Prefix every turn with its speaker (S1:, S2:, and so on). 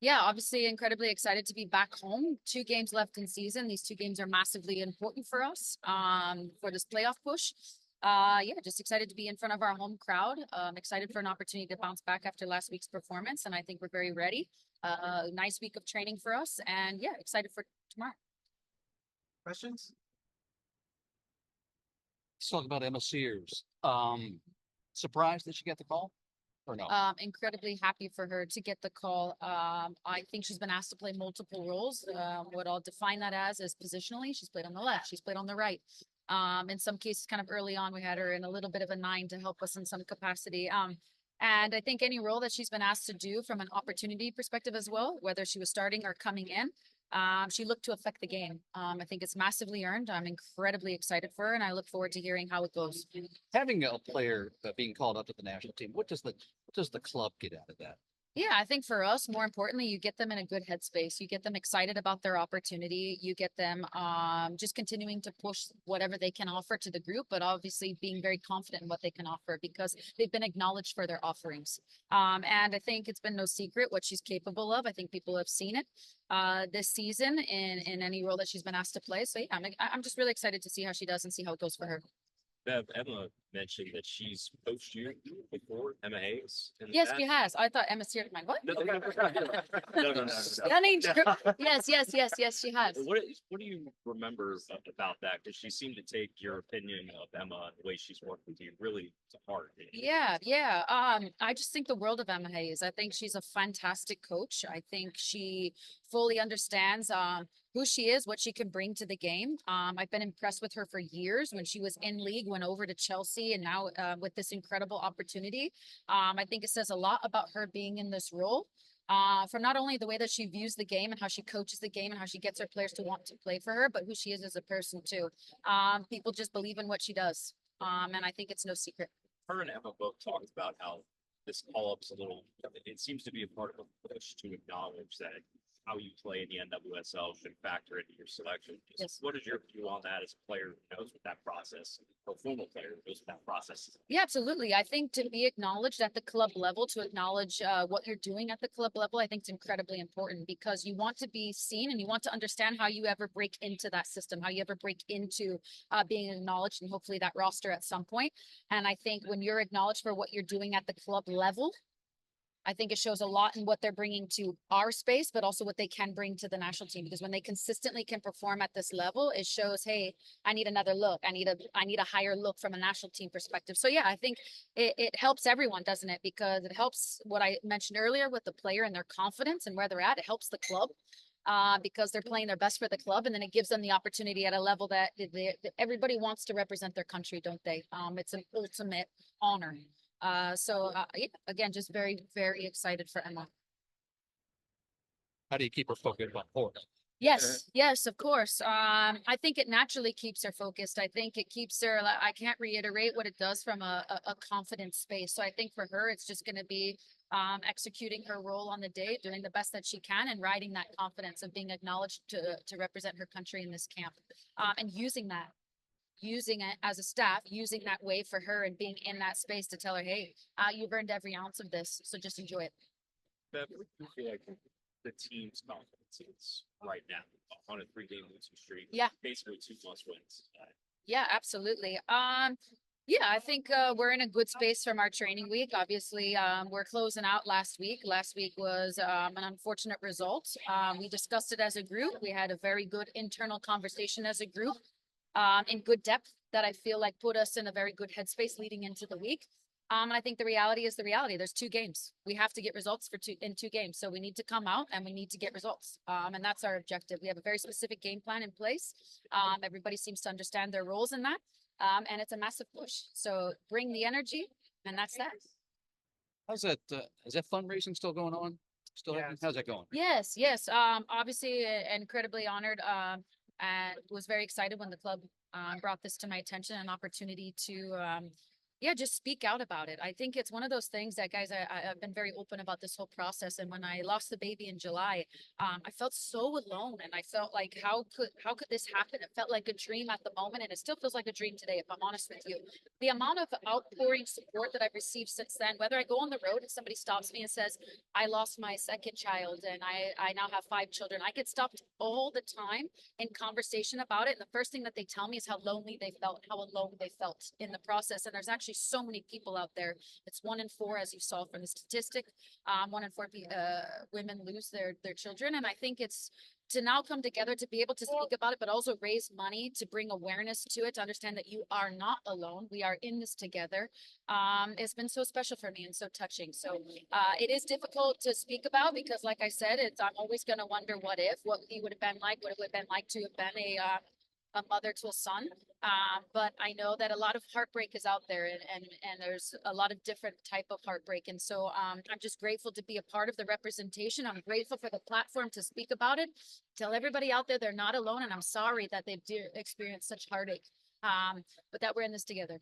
S1: Yeah, obviously incredibly excited to be back home. 2 games left in season. These 2 games are massively important for us for this playoff push. Yeah, just excited to be in front of our home crowd. Excited for an opportunity to bounce back after last week's performance, and I think we're very ready. Nice week of training for us, and yeah, excited for tomorrow.
S2: Questions?
S3: Let's talk about Emma Sears. Surprised that she got the call or no?
S1: Incredibly happy for her to get the call. I think she's been asked to play multiple roles. What I'll define that as is positionally. She's played on the left. She's played on the right. In some cases, kind of early on, we had her in a little bit of a 9 to help us in some capacity. And I think any role that she's been asked to do from an opportunity perspective as well, whether she was starting or coming in, she looked to affect the game. I think it's massively earned. I'm incredibly excited for her, and I look forward to hearing how it goes.
S3: Having a player being called up to the national team, what does the club get out of that?
S1: Yeah, I think for us, more importantly, you get them in a good headspace. You get them excited about their opportunity. You get them just continuing to push whatever they can offer to the group, but obviously being very confident in what they can offer because they've been acknowledged for their offerings. And I think it's been no secret what she's capable of. I think people have seen it this season in any role that she's been asked to play. So yeah, I'm just really excited to see how she does and see how it goes for her.
S4: Bev, Emma mentioned that she's coached you before, Emma Hayes, in the
S1: Yes,
S4: past.
S1: she has. I thought Emma Sears. My what?
S4: No, no, no, no.
S1: That ain't true. Yes, she has.
S4: What do you remember about that? Because she seemed to take your opinion of Emma and the way she's worked with you really to heart.
S1: Yeah. I just think the world of Emma Hayes. I think she's a fantastic coach. I think she fully understands who she is, what she can bring to the game. I've been impressed with her for years. When she was in league, went over to Chelsea, and now with this incredible opportunity. I think it says a lot about her being in this role. From not only the way that she views the game and how she coaches the game and how she gets her players to want to play for her, but who she is as a person too. People just believe in what she does. And I think it's no secret.
S4: Her and Emma both talked about how this call up's a little, it seems to be a part of a push to acknowledge that how you play in the NWSL should factor into your selection.
S1: Yes.
S4: What is your view on that as a player who knows what that process, or former player who knows what that process is?
S1: Yeah, absolutely. I think to be acknowledged at the club level, to acknowledge what you're doing at the club level, I think it's incredibly important because you want to be seen and you want to understand how you ever break into that system, how you ever break into being acknowledged and hopefully that roster at some point. And I think when you're acknowledged for what you're doing at the club level, I think it shows a lot in what they're bringing to our space, but also what they can bring to the national team. Because when they consistently can perform at this level, it shows, hey, I need another look. I need a higher look from a national team perspective. So yeah, I think it helps everyone, doesn't it? Because it helps what I mentioned earlier with the player and their confidence and where they're at. It helps the club. Because they're playing their best for the club, and then it gives them the opportunity at a level that everybody wants to represent their country, don't they? It's an ultimate honor. Yeah, again, just very, very excited for Emma.
S3: How do you keep her focused on Portland?
S1: Yes, of course. I think it naturally keeps her focused. I think it keeps her, I can't reiterate what it does from a confidence space. So I think for her, it's just going to be executing her role on the day, doing the best that she can and riding that confidence of being acknowledged to represent her country in this camp. And using it as a staff, using that way for her and being in that space to tell her, hey, you've earned every ounce of this, so just enjoy it.
S4: Bev, what do you feel like the team's confidence is right now on a 3-game losing streak?
S1: Yeah.
S4: Basically 2 must-wins.
S1: Yeah, absolutely. Yeah, I think we're in a good space from our training week. Obviously, we're closing out last week. Last week was an unfortunate result. We discussed it as a group. We had a very good internal conversation as a group. In good depth that I feel like put us in a very good headspace leading into the week. And I think the reality is the reality. There's 2 games. We have to get results in 2 games. So we need to come out and we need to get results. And that's our objective. We have a very specific game plan in place. Everybody seems to understand their roles in that. And it's a massive push. So bring the energy, and that's that.
S3: How's that? Is that fundraising still going on? Still, how's that going?
S1: Yes. Obviously, incredibly honored. And was very excited when the club brought this to my attention, an opportunity to Yeah, just speak out about it. I think it's one of those things that, guys, I've been very open about this whole process. And when I lost the baby in July, I felt so alone, and I felt like, how could this happen? It felt like a dream at the moment, and it still feels like a dream today, if I'm honest with you. The amount of outpouring support that I've received since then, whether I go on the road and somebody stops me and says, I lost my second child and I now have 5 children, I get stopped all the time in conversation about it. And the first thing that they tell me is how lonely they felt, how alone they felt in the process. And there's actually so many people out there. It's 1 in 4, as you saw from the statistic. 1 in 4 women lose their children. And I think it's to now come together to be able to speak about it, but also raise money to bring awareness to it, to understand that you are not alone. We are in this together. It's been so special for me and so touching. So it is difficult to speak about because, like I said, I'm always going to wonder what he would have been like, what it would have been like to have been a mother to a son. But I know that a lot of heartbreak is out there, and there's a lot of different type of heartbreak. And so I'm just grateful to be a part of the representation. I'm grateful for the platform to speak about it, tell everybody out there they're not alone. And I'm sorry that they've experienced such heartache, but that we're in this together.